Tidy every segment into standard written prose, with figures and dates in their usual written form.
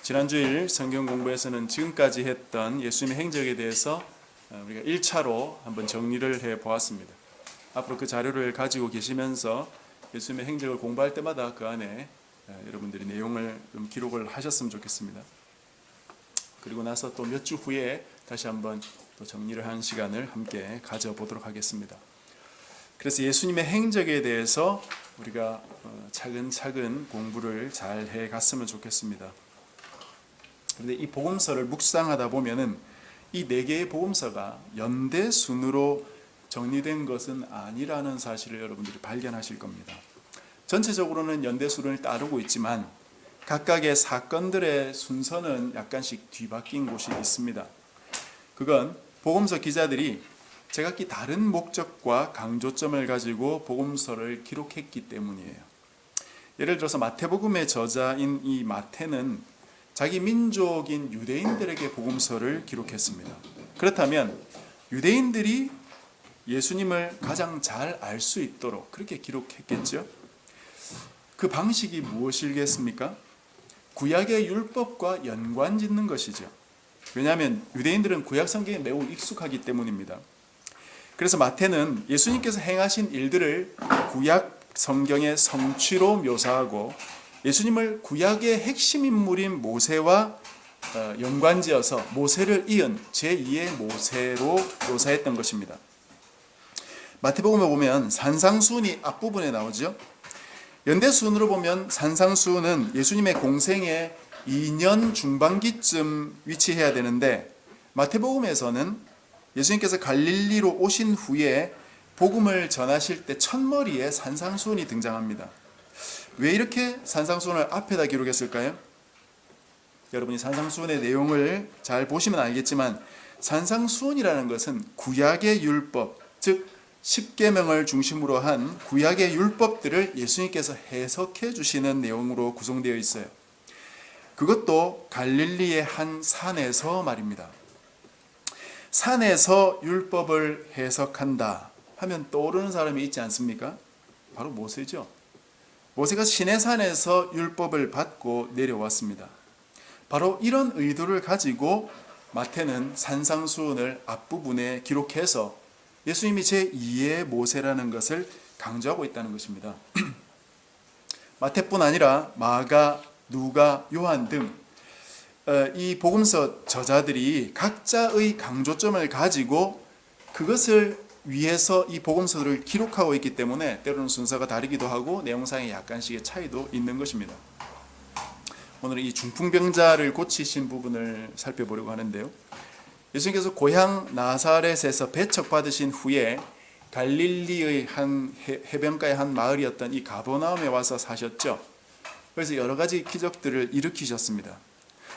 지난 주일 성경 공부에서는 지금까지 했던 예수님의 행적에 대해서 우리가 1차로 한번 정리를 해 보았습니다. 앞으로 그 자료를 가지고 계시면서 예수님의 행적을 공부할 때마다 그 안에 여러분들이 내용을 좀 기록을 하셨으면 좋겠습니다. 그리고 나서 또 몇 주 후에 다시 한번 또 정리를 하는 시간을 함께 가져보도록 하겠습니다. 그래서 예수님의 행적에 대해서 우리가 차근차근 공부를 잘 해갔으면 좋겠습니다. 그런데 이 복음서를 묵상하다 보면은 이 네 개의 복음서가 연대 순으로 정리된 것은 아니라는 사실을 여러분들이 발견하실 겁니다. 전체적으로는 연대 순을 따르고 있지만 각각의 사건들의 순서는 약간씩 뒤바뀐 곳이 있습니다. 그건 복음서 기자들이 제각기 다른 목적과 강조점을 가지고 복음서를 기록했기 때문이에요. 예를 들어서 마태복음의 저자인 이 마태는 자기 민족인 유대인들에게 복음서를 기록했습니다. 그렇다면 유대인들이 예수님을 가장 잘 알 수 있도록 그렇게 기록했겠죠. 그 방식이 무엇이겠습니까? 구약의 율법과 연관짓는 것이죠. 왜냐하면 유대인들은 구약 성경에 매우 익숙하기 때문입니다. 그래서 마태는 예수님께서 행하신 일들을 구약 성경의 성취로 묘사하고 예수님을 구약의 핵심 인물인 모세와 연관지어서 모세를 이은 제2의 모세로 묘사했던 것입니다. 마태복음에 보면 산상수훈이 앞부분에 나오죠. 연대수훈으로 보면 산상수훈은 예수님의 공생의 2년 중반기쯤 위치해야 되는데 마태복음에서는 예수님께서 갈릴리로 오신 후에 복음을 전하실 때 첫머리에 산상수훈이 등장합니다. 왜 이렇게 산상수훈을 앞에다 기록했을까요? 여러분이 산상수훈의 내용을 잘 보시면 알겠지만 산상수훈이라는 것은 구약의 율법, 즉 십계명을 중심으로 한 구약의 율법들을 예수님께서 해석해 주시는 내용으로 구성되어 있어요. 그것도 갈릴리의 한 산에서 말입니다. 산에서 율법을 해석한다 하면 떠오르는 사람이 있지 않습니까? 바로 모세죠. 모세가 시내산에서 율법을 받고 내려왔습니다. 바로 이런 의도를 가지고 마태는 산상수훈을 앞부분에 기록해서 예수님이 제2의 모세라는 것을 강조하고 있다는 것입니다. 마태뿐 아니라 마가, 누가, 요한 등 이 복음서 저자들이 각자의 강조점을 가지고 그것을 위해서 이 복음서를 기록하고 있기 때문에 때로는 순서가 다르기도 하고 내용상에 약간씩의 차이도 있는 것입니다. 오늘은 이 중풍병자를 고치신 부분을 살펴보려고 하는데요. 예수님께서 고향 나사렛에서 배척받으신 후에 갈릴리의 한 해변가의 한 마을이었던 이 가버나움에 와서 사셨죠. 그래서 여러 가지 기적들을 일으키셨습니다.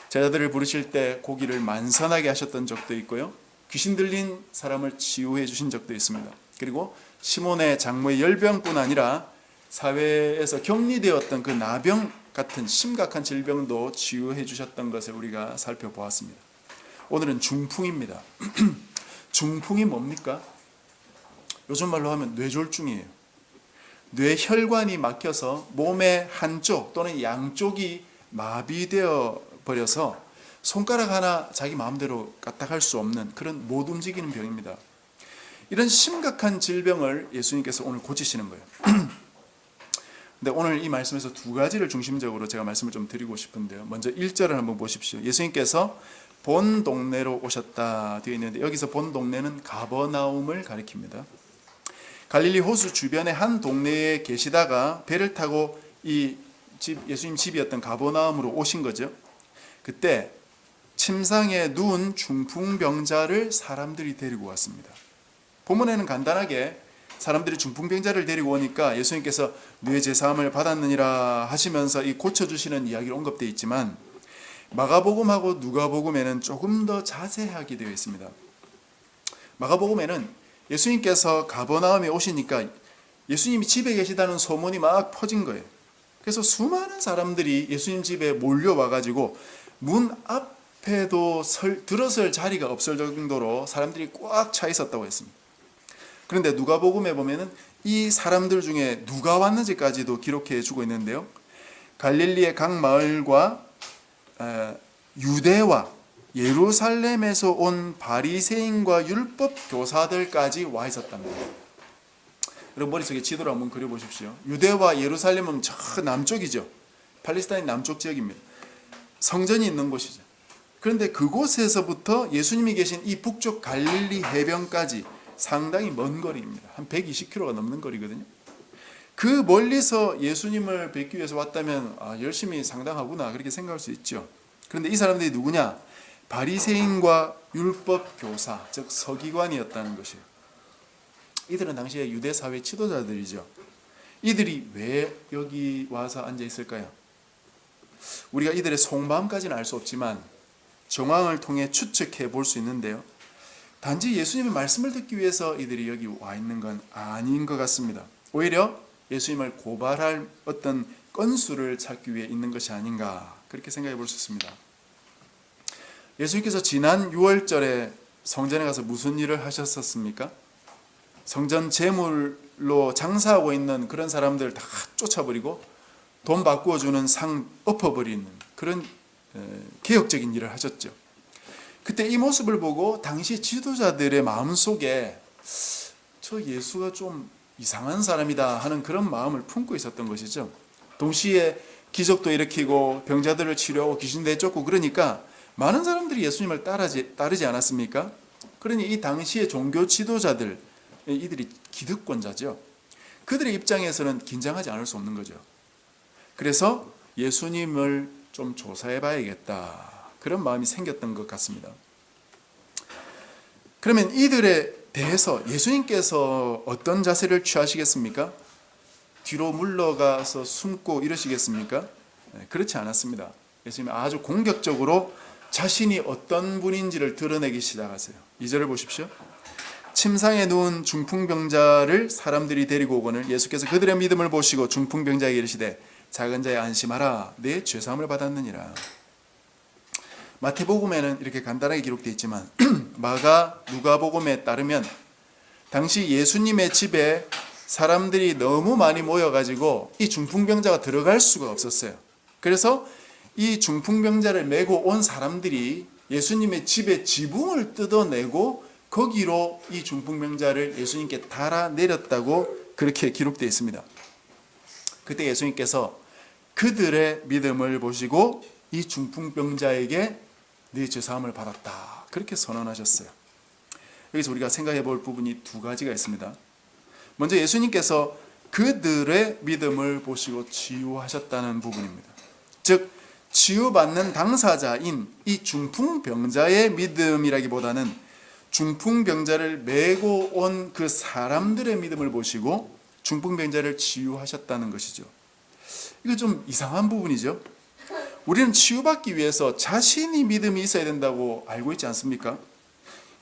제자들을 부르실 때 고기를 만선하게 하셨던 적도 있고요. 귀신 들린 사람을 치유해 주신 적도 있습니다. 그리고 시몬의 장모의 열병뿐 아니라 사회에서 격리되었던 그 나병 같은 심각한 질병도 치유해 주셨던 것을 우리가 살펴보았습니다. 오늘은 중풍입니다. 중풍이 뭡니까? 요즘 말로 하면 뇌졸중이에요. 뇌혈관이 막혀서 몸의 한쪽 또는 양쪽이 마비되어 버려서 손가락 하나 자기 마음대로 까딱할 수 없는 그런 못 움직이는 병입니다. 이런 심각한 질병을 예수님께서 오늘 고치시는 거예요. 근데 오늘 이 말씀에서 두 가지를 중심적으로 제가 말씀을 좀 드리고 싶은데요. 먼저 1절을 한번 보십시오. 예수님께서 본 동네로 오셨다 되어 있는데 여기서 본 동네는 가버나움을 가리킵니다. 갈릴리 호수 주변의 한 동네에 계시다가 배를 타고 이 예수님 집이었던 가버나움으로 오신 거죠. 그때 침상에 누운 중풍병자를 사람들이 데리고 왔습니다. 본문에는 간단하게 사람들이 중풍병자를 데리고 오니까 예수님께서 뇌 제사함을 받았느니라 하시면서 이 고쳐주시는 이야기가 언급되어 있지만 마가복음하고 누가복음에는 조금 더 자세하게 되어 있습니다. 마가복음에는 예수님께서 가버나움에 오시니까 예수님이 집에 계시다는 소문이 막 퍼진 거예요. 그래서 수많은 사람들이 예수님 집에 몰려와가지고 문 앞에도 들어설 자리가 없을 정도로 사람들이 꽉 차 있었다고 했습니다. 그런데 누가복음에 보면은 이 사람들 중에 누가 왔는지까지도 기록해 주고 있는데요. 갈릴리의 각 마을과 유대와 예루살렘에서 온 바리새인과 율법 교사들까지 와 있었답니다. 여러분 머릿속에 지도를 한번 그려보십시오. 유대와 예루살렘은 저 남쪽이죠. 팔레스타인 남쪽 지역입니다. 성전이 있는 곳이죠. 그런데 그곳에서부터 예수님이 계신 이 북쪽 갈릴리 해변까지 상당히 먼 거리입니다. 한 120km가 넘는 거리거든요. 그 멀리서 예수님을 뵙기 위해서 왔다면 열심히 상당하구나 그렇게 생각할 수 있죠. 그런데 이 사람들이 누구냐? 바리새인과 율법 교사, 즉 서기관이었다는 것이에요. 이들은 당시에 유대 사회 지도자들이죠. 이들이 왜 여기 와서 앉아 있을까요? 우리가 이들의 속마음까지는 알 수 없지만 정황을 통해 추측해 볼 수 있는데요. 단지 예수님의 말씀을 듣기 위해서 이들이 여기 와 있는 건 아닌 것 같습니다. 오히려 예수님을 고발할 어떤 건수를 찾기 위해 있는 것이 아닌가 그렇게 생각해 볼 수 있습니다. 예수님께서 지난 6월절에 성전에 가서 무슨 일을 하셨었습니까? 성전 제물로 장사하고 있는 그런 사람들 다 쫓아버리고 돈 바꾸어 주는 상 엎어버리는 그런 개혁적인 일을 하셨죠. 그때 이 모습을 보고 당시 지도자들의 마음속에 저 예수가 좀 이상한 사람이다 하는 그런 마음을 품고 있었던 것이죠. 동시에 기적도 일으키고 병자들을 치료하고 귀신 내쫓고 그러니까 많은 사람들이 예수님을 따르지 않았습니까? 그러니 이 당시의 종교 지도자들, 이들이 기득권자죠. 그들의 입장에서는 긴장하지 않을 수 없는 거죠. 그래서 예수님을 좀 조사해 봐야겠다 그런 마음이 생겼던 것 같습니다. 그러면 이들에 대해서 예수님께서 어떤 자세를 취하시겠습니까? 뒤로 물러가서 숨고 이러시겠습니까? 그렇지 않았습니다. 예수님이 아주 공격적으로 자신이 어떤 분인지를 드러내기 시작하세요. 2절을 보십시오. 침상에 누운 중풍병자를 사람들이 데리고 오거늘 예수께서 그들의 믿음을 보시고 중풍병자에게 이르시되 작은 자야 안심하라 내 죄사함을 받았느니라. 마태복음에는 이렇게 간단하게 기록되어 있지만 마가 누가복음에 따르면 당시 예수님의 집에 사람들이 너무 많이 모여가지고 이 중풍병자가 들어갈 수가 없었어요. 그래서 이 중풍병자를 메고 온 사람들이 예수님의 집의 지붕을 뜯어내고 거기로 이 중풍병자를 예수님께 달아내렸다고 그렇게 기록되어 있습니다. 그때 예수님께서 그들의 믿음을 보시고 이 중풍병자에게 네 죄사함을 받았다 그렇게 선언하셨어요. 여기서 우리가 생각해 볼 부분이 두 가지가 있습니다. 먼저 예수님께서 그들의 믿음을 보시고 치유하셨다는 부분입니다. 즉 치유받는 당사자인 이 중풍병자의 믿음이라기보다는 중풍병자를 메고 온 그 사람들의 믿음을 보시고 중풍병자를 치유하셨다는 것이죠. 이거 좀 이상한 부분이죠. 우리는 치유받기 위해서 자신이 믿음이 있어야 된다고 알고 있지 않습니까?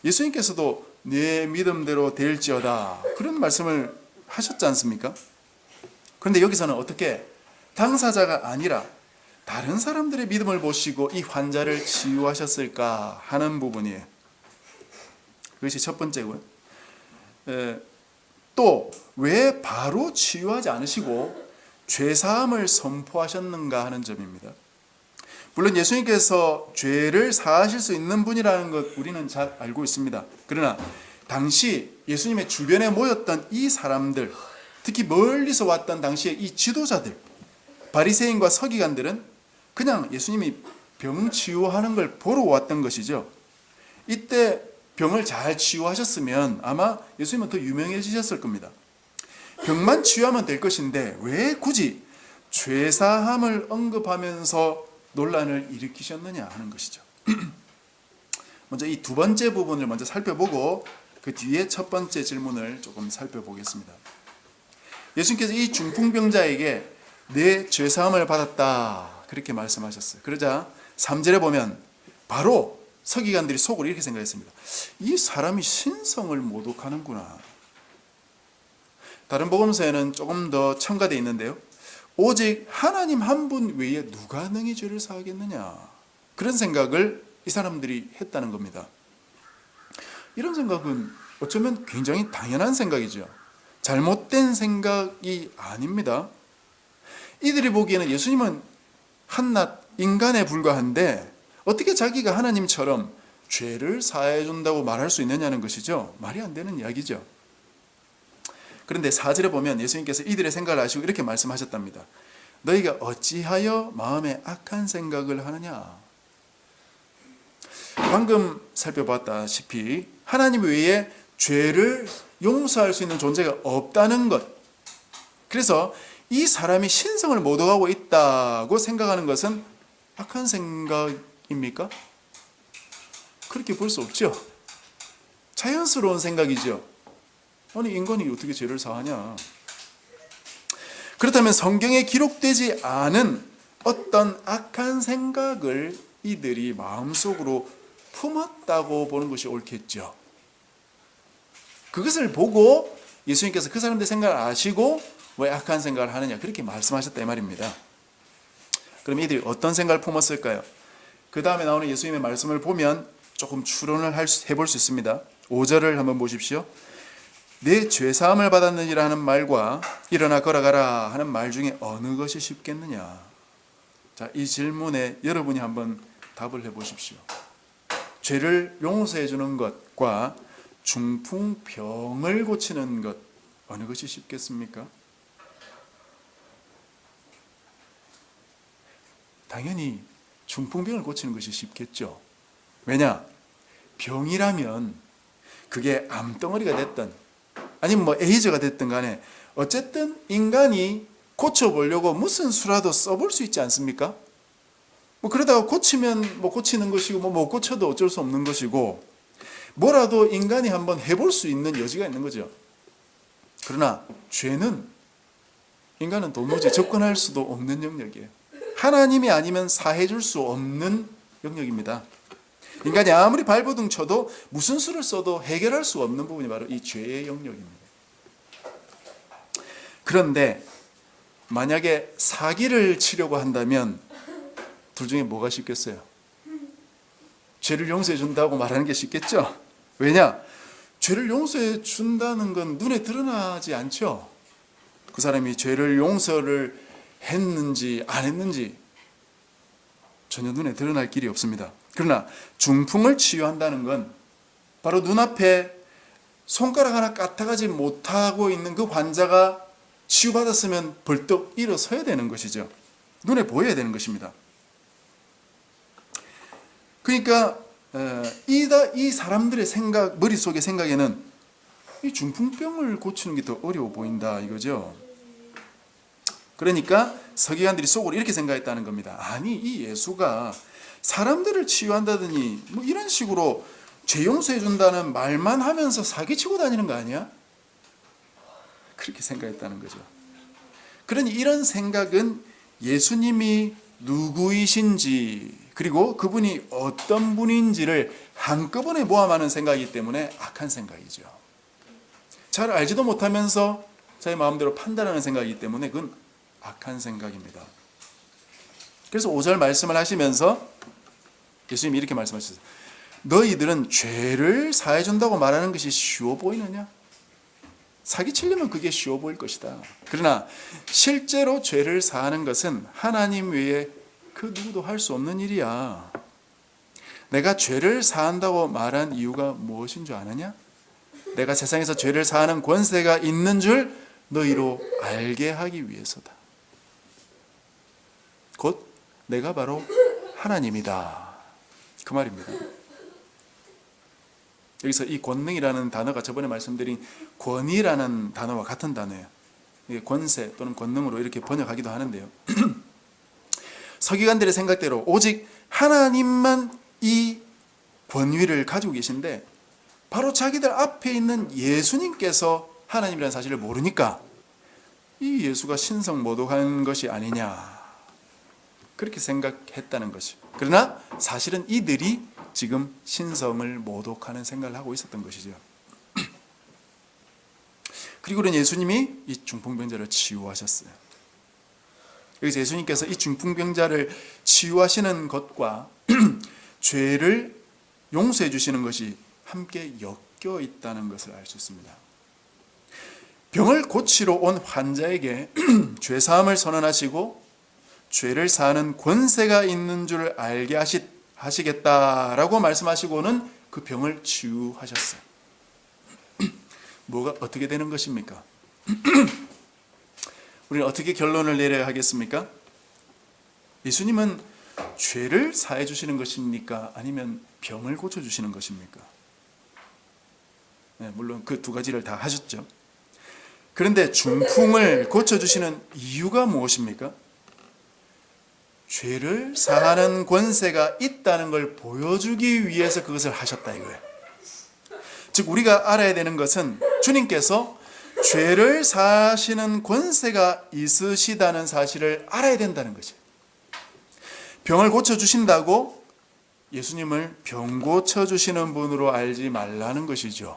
예수님께서도 내 믿음대로 될지어다 그런 말씀을 하셨지 않습니까? 그런데 여기서는 어떻게 당사자가 아니라 다른 사람들의 믿음을 보시고 이 환자를 치유하셨을까 하는 부분이에요. 그것이 첫 번째고요. 또 왜 바로 치유하지 않으시고 죄사함을 선포하셨는가 하는 점입니다. 물론 예수님께서 죄를 사하실 수 있는 분이라는 것 우리는 잘 알고 있습니다. 그러나 당시 예수님의 주변에 모였던 이 사람들, 특히 멀리서 왔던 당시의 이 지도자들, 바리새인과 서기관들은 그냥 예수님이 병 치유하는 걸 보러 왔던 것이죠. 이때 병을 잘 치유하셨으면 아마 예수님은 더 유명해지셨을 겁니다. 병만 치유하면 될 것인데 왜 굳이 죄사함을 언급하면서 논란을 일으키셨느냐 하는 것이죠. 먼저 이 두 번째 부분을 먼저 살펴보고 그 뒤에 첫 번째 질문을 조금 살펴보겠습니다. 예수님께서 이 중풍병자에게 내 죄사함을 받았다 그렇게 말씀하셨어요. 그러자 3절에 보면 바로 서기관들이 속으로 이렇게 생각했습니다. 이 사람이 신성을 모독하는구나. 다른 복음서에는 조금 더 첨가되어 있는데요. 오직 하나님 한 분 외에 누가 능히 죄를 사하겠느냐. 그런 생각을 이 사람들이 했다는 겁니다. 이런 생각은 어쩌면 굉장히 당연한 생각이죠. 잘못된 생각이 아닙니다. 이들이 보기에는 예수님은 한낱 인간에 불과한데 어떻게 자기가 하나님처럼 죄를 사해 준다고 말할 수 있느냐는 것이죠. 말이 안 되는 이야기죠. 그런데 4절에 보면 예수님께서 이들의 생각을 아시고 이렇게 말씀하셨답니다. 너희가 어찌하여 마음에 악한 생각을 하느냐. 방금 살펴봤다시피 하나님 외에 죄를 용서할 수 있는 존재가 없다는 것. 그래서 이 사람이 신성을 모독하고 있다고 생각하는 것은 악한 생각입니까? 그렇게 볼 수 없죠. 자연스러운 생각이죠. 아니 인간이 어떻게 죄를 사하냐. 그렇다면 성경에 기록되지 않은 어떤 악한 생각을 이들이 마음속으로 품었다고 보는 것이 옳겠죠. 그것을 보고 예수님께서 그 사람들의 생각을 아시고 왜 악한 생각을 하느냐 그렇게 말씀하셨다 이 말입니다. 그럼 이들이 어떤 생각을 품었을까요? 그 다음에 나오는 예수님의 말씀을 보면 조금 추론을 해볼 수 있습니다. 5절을 한번 보십시오. 내 죄사함을 받았느니라 하는 말과 일어나 걸어가라 하는 말 중에 어느 것이 쉽겠느냐. 자, 이 질문에 여러분이 한번 답을 해보십시오. 죄를 용서해 주는 것과 중풍병을 고치는 것 어느 것이 쉽겠습니까? 당연히 중풍병을 고치는 것이 쉽겠죠. 왜냐? 병이라면 그게 암덩어리가 됐든 아니면 뭐 에이즈가 됐든 간에 어쨌든 인간이 고쳐보려고 무슨 수라도 써볼 수 있지 않습니까? 뭐 그러다가 고치면 뭐 고치는 것이고 뭐 못 고쳐도 어쩔 수 없는 것이고 뭐라도 인간이 한번 해볼 수 있는 여지가 있는 거죠. 그러나 죄는 인간은 도무지 접근할 수도 없는 영역이에요. 하나님이 아니면 사해줄 수 없는 영역입니다. 인간이 아무리 발버둥 쳐도 무슨 수를 써도 해결할 수 없는 부분이 바로 이 죄의 영역입니다. 그런데 만약에 사기를 치려고 한다면 둘 중에 뭐가 쉽겠어요? 죄를 용서해 준다고 말하는 게 쉽겠죠? 왜냐? 죄를 용서해 준다는 건 눈에 드러나지 않죠. 그 사람이 죄를 용서를 했는지 안 했는지 전혀 눈에 드러날 길이 없습니다. 그러나 중풍을 치유한다는 건 바로 눈앞에 손가락 하나 까딱하지 못하고 있는 그 환자가 치유받았으면 벌떡 일어서야 되는 것이죠. 눈에 보여야 되는 것입니다. 그러니까 이 사람들의 생각, 머릿속의 생각에는 이 중풍병을 고치는 게 더 어려워 보인다 이거죠. 그러니까 서기관들이 속으로 이렇게 생각했다는 겁니다. 아니 이 예수가 사람들을 치유한다더니 뭐 이런 식으로 죄 용서해 준다는 말만 하면서 사기치고 다니는 거 아니야? 그렇게 생각했다는 거죠. 그러니 이런 생각은 예수님이 누구이신지 그리고 그분이 어떤 분인지를 한꺼번에 모함하는 생각이기 때문에 악한 생각이죠. 잘 알지도 못하면서 자기 마음대로 판단하는 생각이기 때문에 그건 악한 생각입니다. 그래서 5절 말씀을 하시면서 예수님이 이렇게 말씀하셨어요. 너희들은 죄를 사해 준다고 말하는 것이 쉬워 보이느냐? 사기치려면 그게 쉬워 보일 것이다. 그러나 실제로 죄를 사하는 것은 하나님 외에 그 누구도 할 수 없는 일이야. 내가 죄를 사한다고 말한 이유가 무엇인 줄 아느냐? 내가 세상에서 죄를 사하는 권세가 있는 줄 너희로 알게 하기 위해서다. 곧 내가 바로 하나님이다. 그 말입니다. 여기서 이 권능이라는 단어가 저번에 말씀드린 권위라는 단어와 같은 단어예요. 이게 권세 또는 권능으로 이렇게 번역하기도 하는데요. 서기관들의 생각대로 오직 하나님만 이 권위를 가지고 계신데 바로 자기들 앞에 있는 예수님께서 하나님이라는 사실을 모르니까 이 예수가 신성 모독한 것이 아니냐 그렇게 생각했다는 것이죠. 그러나 사실은 이들이 지금 신성을 모독하는 생각을 하고 있었던 것이죠. 그리고는 예수님이 이 중풍병자를 치유하셨어요. 여기서 예수님께서 이 중풍병자를 치유하시는 것과 죄를 용서해 주시는 것이 함께 엮여 있다는 것을 알 수 있습니다. 병을 고치러 온 환자에게 죄사함을 선언하시고 죄를 사하는 권세가 있는 줄 알게 하시겠다라고 말씀하시고는 그 병을 치유하셨어요. 뭐가 어떻게 되는 것입니까? 우리는 어떻게 결론을 내려야 하겠습니까? 예수님은 죄를 사해 주시는 것입니까? 아니면 병을 고쳐 주시는 것입니까? 네, 물론 그 두 가지를 다 하셨죠. 그런데 중풍을 고쳐 주시는 이유가 무엇입니까? 죄를 사하는 권세가 있다는 걸 보여주기 위해서 그것을 하셨다 이거예요. 즉 우리가 알아야 되는 것은 주님께서 죄를 사하시는 권세가 있으시다는 사실을 알아야 된다는 것이에요. 병을 고쳐주신다고 예수님을 병 고쳐주시는 분으로 알지 말라는 것이죠.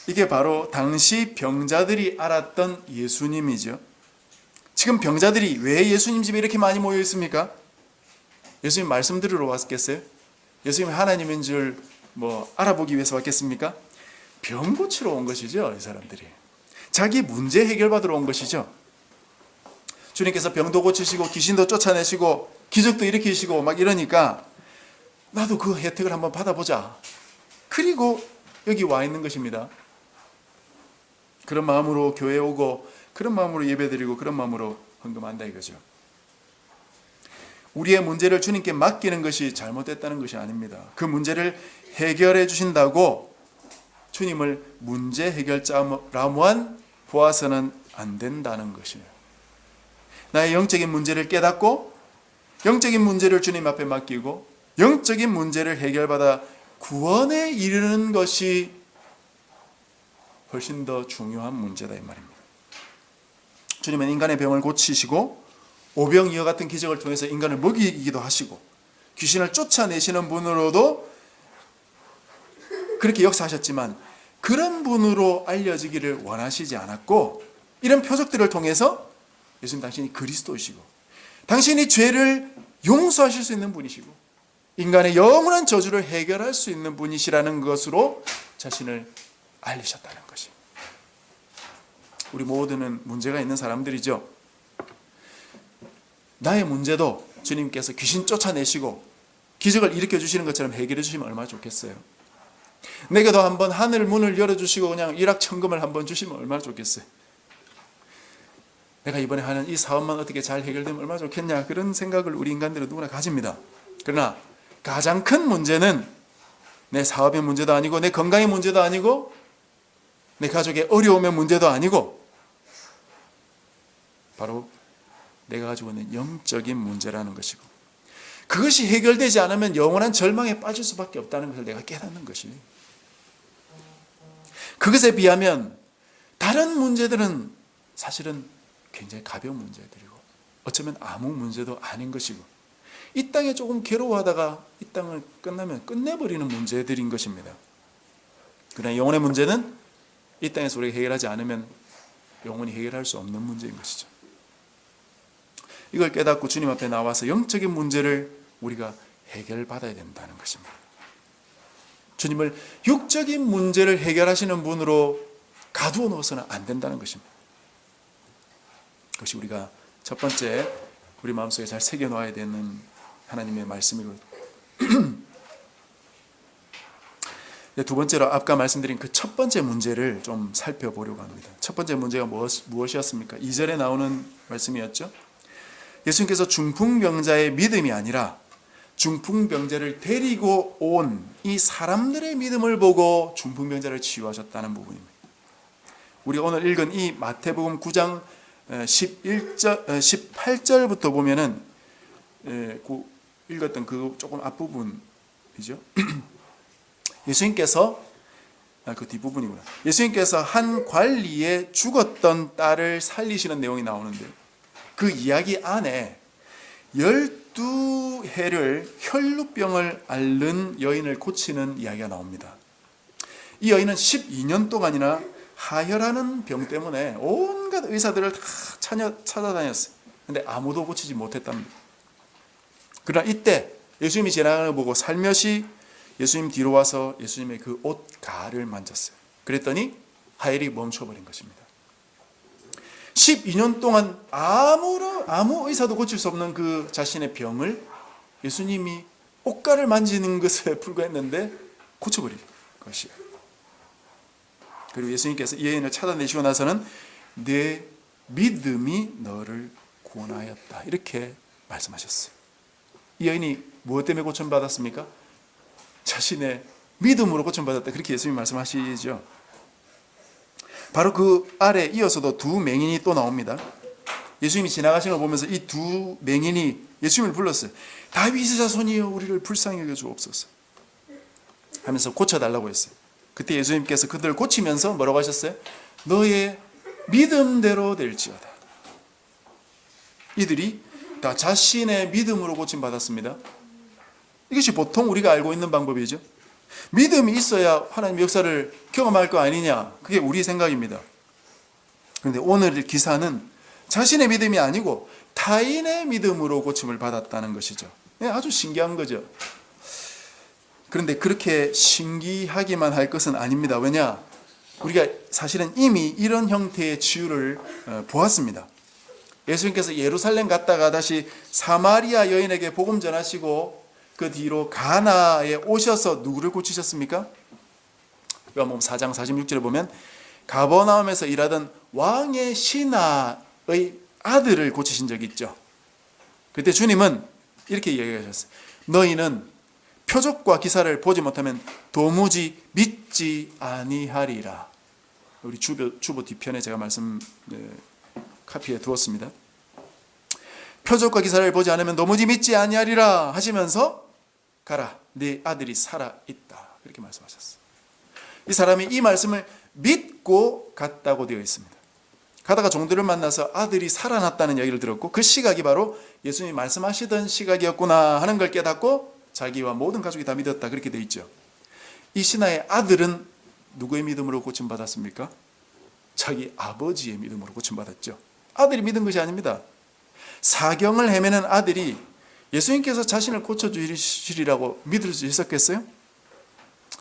이게 바로 당시 병자들이 알았던 예수님이죠. 지금 병자들이 왜 예수님 집에 이렇게 많이 모여 있습니까? 예수님 말씀 들으러 왔겠어요? 예수님 하나님인 줄 알아보기 위해서 왔겠습니까? 병 고치러 온 것이죠. 이 사람들이 자기 문제 해결받으러 온 것이죠. 주님께서 병도 고치시고 귀신도 쫓아내시고 기적도 일으키시고 막 이러니까 나도 그 혜택을 한번 받아보자. 그리고 여기 와 있는 것입니다. 그런 마음으로 교회에 오고 그런 마음으로 예배드리고 그런 마음으로 헌금한다 이거죠. 우리의 문제를 주님께 맡기는 것이 잘못됐다는 것이 아닙니다. 그 문제를 해결해 주신다고 주님을 문제 해결자라고만 보아서는 안 된다는 것이에요. 나의 영적인 문제를 깨닫고 영적인 문제를 주님 앞에 맡기고 영적인 문제를 해결받아 구원에 이르는 것이 훨씬 더 중요한 문제다 이 말입니다. 주님은 인간의 병을 고치시고 오병이어 같은 기적을 통해서 인간을 먹이기도 하시고 귀신을 쫓아내시는 분으로도 그렇게 역사하셨지만 그런 분으로 알려지기를 원하시지 않았고 이런 표적들을 통해서 예수님 당신이 그리스도이시고 당신이 죄를 용서하실 수 있는 분이시고 인간의 영원한 저주를 해결할 수 있는 분이시라는 것으로 자신을 알리셨다는 것이. 우리 모두는 문제가 있는 사람들이죠. 나의 문제도 주님께서 귀신 쫓아내시고 기적을 일으켜 주시는 것처럼 해결해 주시면 얼마나 좋겠어요. 내게도 한번 하늘 문을 열어주시고 그냥 일확천금을 한번 주시면 얼마나 좋겠어요. 내가 이번에 하는 이 사업만 어떻게 잘 해결되면 얼마나 좋겠냐, 그런 생각을 우리 인간들은 누구나 가집니다. 그러나 가장 큰 문제는 내 사업의 문제도 아니고 내 건강의 문제도 아니고 내 가족의 어려움의 문제도 아니고 바로 내가 가지고 있는 영적인 문제라는 것이고 그것이 해결되지 않으면 영원한 절망에 빠질 수밖에 없다는 것을 내가 깨닫는 것이. 그것에 비하면 다른 문제들은 사실은 굉장히 가벼운 문제들이고 어쩌면 아무 문제도 아닌 것이고 이 땅에 조금 괴로워하다가 이 땅을 끝나면 끝내버리는 문제들인 것입니다. 그러나 영혼의 문제는 이 땅에서 우리가 해결하지 않으면 영원히 해결할 수 없는 문제인 것이죠. 이걸 깨닫고 주님 앞에 나와서 영적인 문제를 우리가 해결받아야 된다는 것입니다. 주님을 육적인 문제를 해결하시는 분으로 가두어 놓아서는 안 된다는 것입니다. 그것이 우리가 첫 번째 우리 마음속에 잘 새겨놓아야 되는 하나님의 말씀이고 두 번째로 아까 말씀드린 그 첫 번째 문제를 좀 살펴보려고 합니다. 첫 번째 문제가 무엇이었습니까? 2절에 나오는 말씀이었죠. 예수님께서 중풍병자의 믿음이 아니라 중풍병자를 데리고 온 이 사람들의 믿음을 보고 중풍병자를 치유하셨다는 부분입니다. 우리가 오늘 읽은 이 마태복음 9장 18절부터 보면은 읽었던 그 조금 앞부분이죠. 예수님께서 그 뒷부분이구나. 예수님께서 한 관리의 죽었던 딸을 살리시는 내용이 나오는데 그 이야기 안에 12해를 혈루병을 앓는 여인을 고치는 이야기가 나옵니다. 이 여인은 12년 동안이나 하혈하는 병 때문에 온갖 의사들을 다 찾아다녔어요. 근데 아무도 고치지 못했답니다. 그러나 이때 예수님이 지나가는 걸 보고 살며시 예수님 뒤로 와서 예수님의 그 옷가를 만졌어요. 그랬더니 하혈이 멈춰버린 것입니다. 12년 동안 아무 의사도 고칠 수 없는 그 자신의 병을 예수님이 옷가를 만지는 것에 불과했는데 고쳐버린 것이에요. 그리고 예수님께서 이 여인을 찾아내시고 나서는 내 믿음이 너를 구원하였다, 이렇게 말씀하셨어요. 이 여인이 무엇 때문에 고침받았습니까? 자신의 믿음으로 고침받았다, 그렇게 예수님이 말씀하시죠. 바로 그 아래 이어서도 두 맹인이 또 나옵니다. 예수님이 지나가시는 걸 보면서 이 두 맹인이 예수님을 불렀어요. 다윗의 자손이여 우리를 불쌍히 여겨 주옵소서 하면서 고쳐달라고 했어요. 그때 예수님께서 그들을 고치면서 뭐라고 하셨어요? 너의 믿음대로 될지어다. 이들이 다 자신의 믿음으로 고침받았습니다. 이것이 보통 우리가 알고 있는 방법이죠. 믿음이 있어야 하나님의 역사를 경험할 거 아니냐, 그게 우리 생각입니다. 그런데 오늘 기사는 자신의 믿음이 아니고 타인의 믿음으로 고침을 받았다는 것이죠. 아주 신기한 거죠. 그런데 그렇게 신기하기만 할 것은 아닙니다. 왜냐? 우리가 사실은 이미 이런 형태의 치유를 보았습니다. 예수님께서 예루살렘 갔다가 다시 사마리아 여인에게 복음 전하시고 그 뒤로 가나에 오셔서 누구를 고치셨습니까? 요한복음 4장 46절에 보면 가버나움에서 일하던 왕의 신하의 아들을 고치신 적이 있죠. 그때 주님은 이렇게 이야기하셨어요. 너희는 표적과 기사를 보지 못하면 도무지 믿지 아니하리라. 우리 주보 뒤편에 제가 말씀 카피해 두었습니다. 표적과 기사를 보지 않으면 도무지 믿지 아니하리라 하시면서 가라, 네 아들이 살아있다, 그렇게 말씀하셨어요. 이 사람이 이 말씀을 믿고 갔다고 되어 있습니다. 가다가 종들을 만나서 아들이 살아났다는 이야기를 들었고 그 시각이 바로 예수님이 말씀하시던 시각이었구나 하는 걸 깨닫고 자기와 모든 가족이 다 믿었다, 그렇게 되어 있죠. 이 신하의 아들은 누구의 믿음으로 고침받았습니까? 자기 아버지의 믿음으로 고침받았죠. 아들이 믿은 것이 아닙니다. 사경을 헤매는 아들이 예수님께서 자신을 고쳐주시리라고 믿을 수 있었겠어요?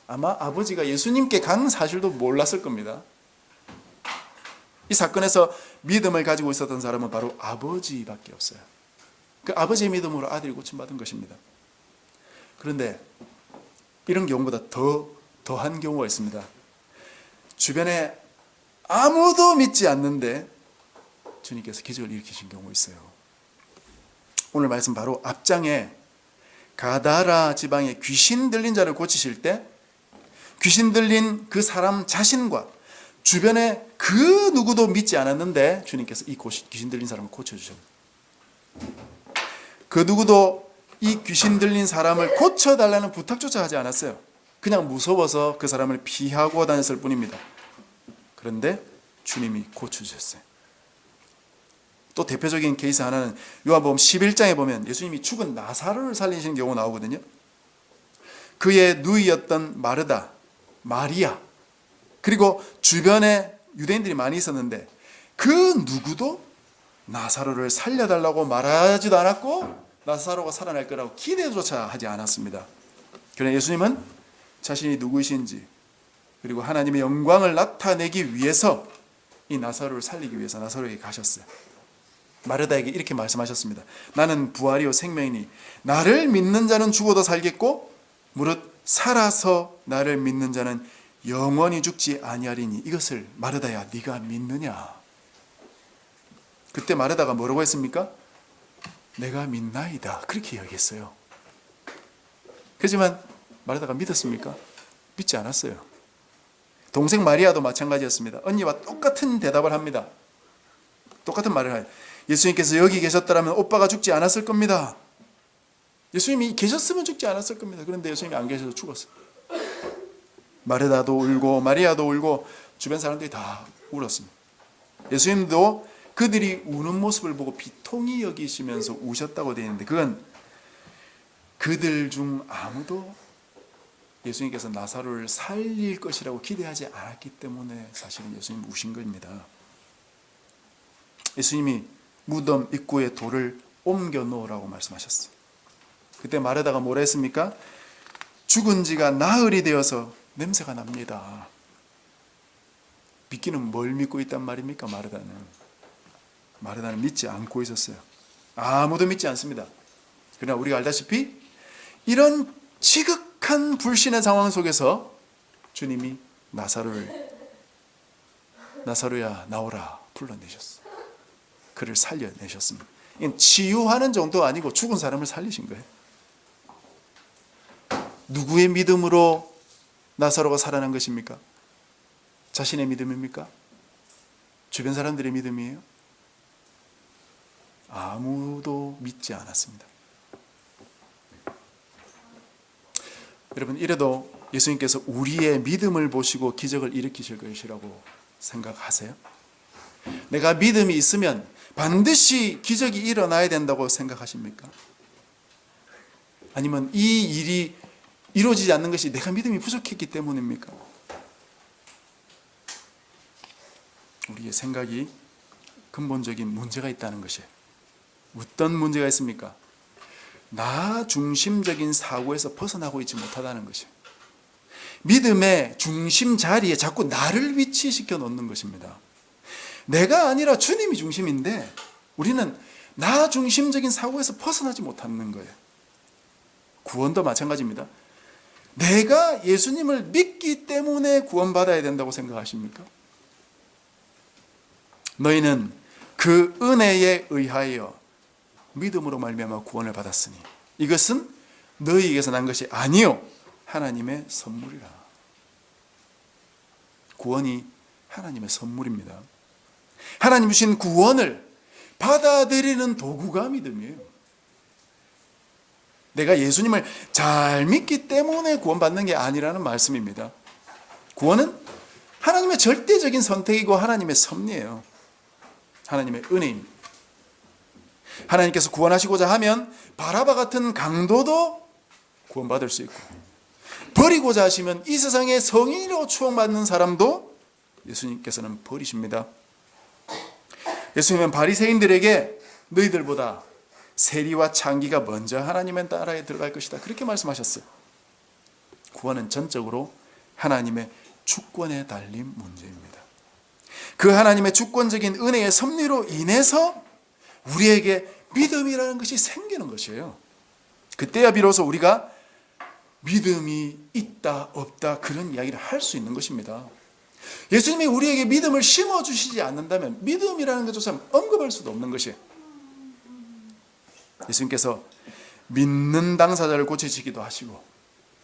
아마 아버지가 예수님께 간 사실도 몰랐을 겁니다. 이 사건에서 믿음을 가지고 있었던 사람은 바로 아버지밖에 없어요. 그 아버지의 믿음으로 아들이 고침받은 것입니다. 그런데 이런 경우보다 더한 경우가 있습니다. 주변에 아무도 믿지 않는데 주님께서 기적을 일으키신 경우가 있어요. 오늘 말씀 바로 앞장에 가다라 지방에 귀신 들린 자를 고치실 때 귀신 들린 그 사람 자신과 주변에 그 누구도 믿지 않았는데 주님께서 이 귀신 들린 사람을 고쳐주셨어요. 그 누구도 이 귀신 들린 사람을 고쳐달라는 부탁조차 하지 않았어요. 그냥 무서워서 그 사람을 피하고 다녔을 뿐입니다. 그런데 주님이 고쳐주셨어요. 또 대표적인 케이스 하나는 요한복음 11장에 보면 예수님이 죽은 나사로를 살리시는 경우가 나오거든요. 그의 누이였던 마르다, 마리아, 그리고 주변에 유대인들이 많이 있었는데 그 누구도 나사로를 살려달라고 말하지도 않았고 나사로가 살아날 거라고 기대조차 하지 않았습니다. 그러나 예수님은 자신이 누구이신지 그리고 하나님의 영광을 나타내기 위해서 이 나사로를 살리기 위해서 나사로에게 가셨어요. 마르다에게 이렇게 말씀하셨습니다. 나는 부활이요 생명이니 나를 믿는 자는 죽어도 살겠고 무릇 살아서 나를 믿는 자는 영원히 죽지 아니하리니 이것을 마르다야 네가 믿느냐? 그때 마르다가 뭐라고 했습니까? 내가 믿나이다, 그렇게 이야기했어요. 하지만 마르다가 믿었습니까? 믿지 않았어요. 동생 마리아도 마찬가지였습니다. 언니와 똑같은 대답을 합니다. 똑같은 말을 해요. 예수님께서 여기 계셨더라면 오빠가 죽지 않았을 겁니다. 예수님이 계셨으면 죽지 않았을 겁니다. 그런데 예수님이 안 계셔서 죽었어요. 마르다도 울고 마리아도 울고 주변 사람들이 다 울었습니다. 예수님도 그들이 우는 모습을 보고 비통히 여기시면서 우셨다고 되어 있는데 그건 그들 중 아무도 예수님께서 나사로를 살릴 것이라고 기대하지 않았기 때문에 사실은 예수님 우신 겁니다. 예수님이 무덤 입구에 돌을 옮겨 놓으라고 말씀하셨어요. 그때 마르다가 뭐라 했습니까? 죽은 지가 나흘이 되어서 냄새가 납니다. 믿기는 뭘 믿고 있단 말입니까? 마르다는 마르다는 믿지 않고 있었어요. 아무도 믿지 않습니다. 그러나 우리가 알다시피 이런 지극한 불신의 상황 속에서 주님이 나사로야 나오라 불러내셨어요. 그를 살려내셨습니다. 이건 치유하는 정도 아니고 죽은 사람을 살리신 거예요. 누구의 믿음으로 나사로가 살아난 것입니까? 자신의 믿음입니까? 주변 사람들의 믿음이에요? 아무도 믿지 않았습니다. 여러분, 이래도 예수님께서 우리의 믿음을 보시고 기적을 일으키실 것이라고 생각하세요? 내가 믿음이 있으면 반드시 기적이 일어나야 된다고 생각하십니까? 아니면 이 일이 이루어지지 않는 것이 내가 믿음이 부족했기 때문입니까? 우리의 생각이 근본적인 문제가 있다는 것이에요. 어떤 문제가 있습니까? 나 중심적인 사고에서 벗어나고 있지 못하다는 것이에요. 믿음의 중심 자리에 자꾸 나를 위치시켜 놓는 것입니다. 내가 아니라 주님이 중심인데 우리는 나 중심적인 사고에서 벗어나지 못하는 거예요. 구원도 마찬가지입니다. 내가 예수님을 믿기 때문에 구원받아야 된다고 생각하십니까? 너희는 그 은혜에 의하여 믿음으로 말미암아 구원을 받았으니 이것은 너희에게서 난 것이 아니요 하나님의 선물이라. 구원이 하나님의 선물입니다. 하나님 주신 구원을 받아들이는 도구가 믿음이에요. 내가 예수님을 잘 믿기 때문에 구원받는 게 아니라는 말씀입니다. 구원은 하나님의 절대적인 선택이고 하나님의 섭리예요. 하나님의 은혜입니다. 하나님께서 구원하시고자 하면 바라바 같은 강도도 구원받을 수 있고, 버리고자 하시면 이 세상의 성인으로 추앙받는 사람도 예수님께서는 버리십니다. 예수님은 바리새인들에게 너희들보다 세리와 창기가 먼저 하나님의 나라에 들어갈 것이다, 그렇게 말씀하셨어요. 구원은 전적으로 하나님의 주권에 달린 문제입니다. 그 하나님의 주권적인 은혜의 섭리로 인해서 우리에게 믿음이라는 것이 생기는 것이에요. 그때야 비로소 우리가 믿음이 있다 없다 그런 이야기를 할 수 있는 것입니다. 예수님이 우리에게 믿음을 심어주시지 않는다면 믿음이라는 것조차 언급할 수도 없는 것이에요. 예수님께서 믿는 당사자를 고치시기도 하시고,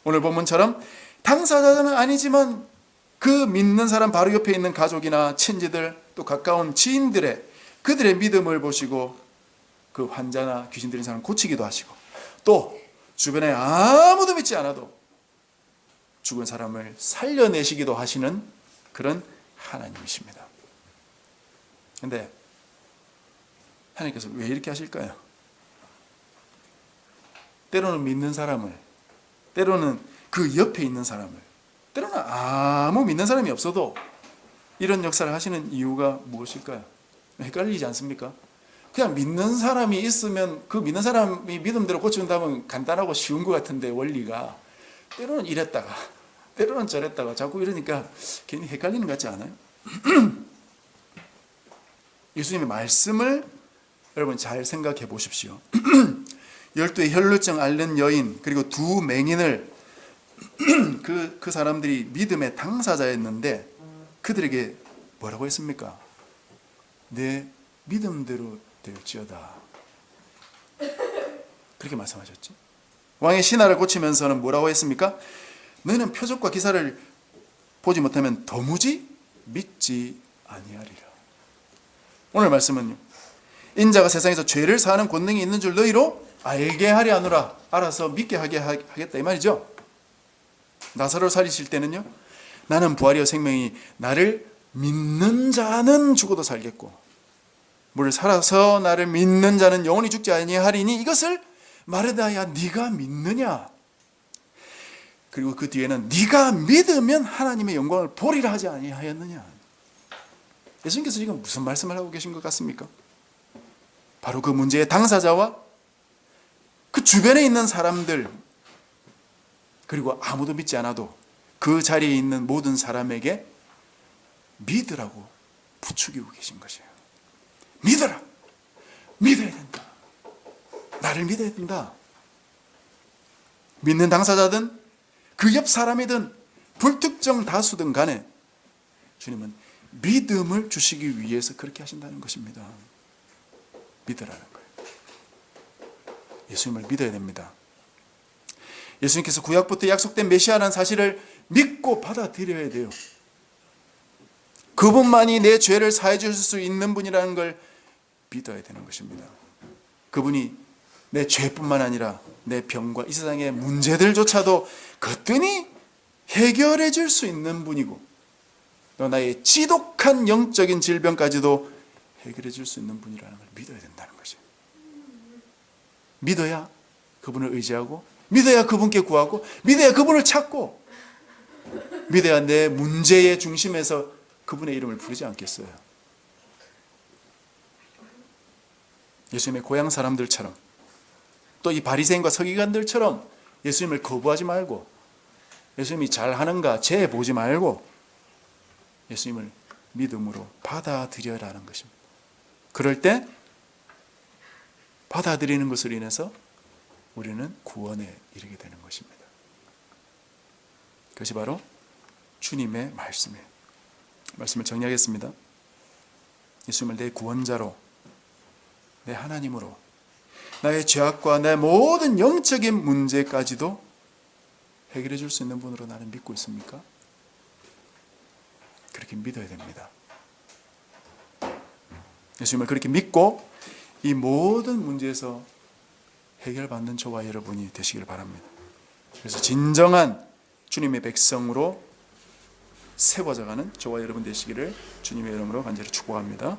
오늘 본문처럼 당사자는 아니지만 그 믿는 사람 바로 옆에 있는 가족이나 친지들, 또 가까운 지인들의 그들의 믿음을 보시고 그 환자나 귀신 들린 사람을 고치기도 하시고, 또 주변에 아무도 믿지 않아도 죽은 사람을 살려내시기도 하시는 그런 하나님이십니다. 그런데 하나님께서 왜 이렇게 하실까요? 때로는 믿는 사람을, 때로는 그 옆에 있는 사람을, 때로는 아무 믿는 사람이 없어도 이런 역사를 하시는 이유가 무엇일까요? 헷갈리지 않습니까? 그냥 믿는 사람이 있으면 그 믿는 사람이 믿음대로 고쳐준다면 간단하고 쉬운 것 같은데, 원리가 때로는 이랬다가 때로는 저랬다가 자꾸 이러니까 괜히 헷갈리는 것 같지 않아요? 예수님의 말씀을 여러분 잘 생각해 보십시오. 12의 혈루증 앓는 여인, 그리고 두 맹인을 그 사람들이 믿음의 당사자였는데 그들에게 뭐라고 했습니까? 내 믿음대로 될지어다, 그렇게 말씀하셨죠. 왕의 신하를 고치면서는 뭐라고 했습니까? 너희는 표적과 기사를 보지 못하면 도무지 믿지 아니하리라. 오늘 말씀은요, 인자가 세상에서 죄를 사하는 권능이 있는 줄 너희로 알게 하려 하노라. 알아서 믿게 하게 하겠다, 이 말이죠. 나사로를 살리실 때는요, 나는 부활이요 생명이 나를 믿는 자는 죽어도 살겠고 물 살아서 나를 믿는 자는 영원히 죽지 아니하리니 이것을 마르다야 네가 믿느냐? 그리고 그 뒤에는 네가 믿으면 하나님의 영광을 보리라 하지 아니하였느냐? 예수님께서 지금 무슨 말씀을 하고 계신 것 같습니까? 바로 그 문제의 당사자와 그 주변에 있는 사람들, 그리고 아무도 믿지 않아도 그 자리에 있는 모든 사람에게 믿으라고 부추기고 계신 것이에요. 믿어라. 믿어야 된다. 나를 믿어야 된다. 믿는 당사자든 그 옆 사람이든 불특정 다수든 간에 주님은 믿음을 주시기 위해서 그렇게 하신다는 것입니다. 믿으라는 거예요. 예수님을 믿어야 됩니다. 예수님께서 구약부터 약속된 메시아라는 사실을 믿고 받아들여야 돼요. 그분만이 내 죄를 사해 주실 수 있는 분이라는 걸 믿어야 되는 것입니다. 그분이 내 죄뿐만 아니라 내 병과 이 세상의 문제들조차도 거뜬히 해결해 줄 수 있는 분이고 또 나의 지독한 영적인 질병까지도 해결해 줄 수 있는 분이라는 걸 믿어야 된다는 것이에요. 믿어야 그분을 의지하고 믿어야 그분께 구하고 믿어야 그분을 찾고 믿어야 내 문제의 중심에서 그분의 이름을 부르지 않겠어요. 예수님의 고향 사람들처럼 또 이 바리새인과 서기관들처럼 예수님을 거부하지 말고 예수님이 잘하는가 재보지 말고 예수님을 믿음으로 받아들여라는 것입니다. 그럴 때 받아들이는 것으로 인해서 우리는 구원에 이르게 되는 것입니다. 그것이 바로 주님의 말씀이에요. 말씀을 정리하겠습니다. 예수님을 내 구원자로, 내 하나님으로, 나의 죄악과 내 모든 영적인 문제까지도 해결해 줄 수 있는 분으로 나는 믿고 있습니까? 그렇게 믿어야 됩니다. 예수님을 그렇게 믿고 이 모든 문제에서 해결받는 저와 여러분이 되시길 바랍니다. 그래서 진정한 주님의 백성으로 세워져가는 저와 여러분 되시기를 주님의 이름으로 간절히 축복합니다.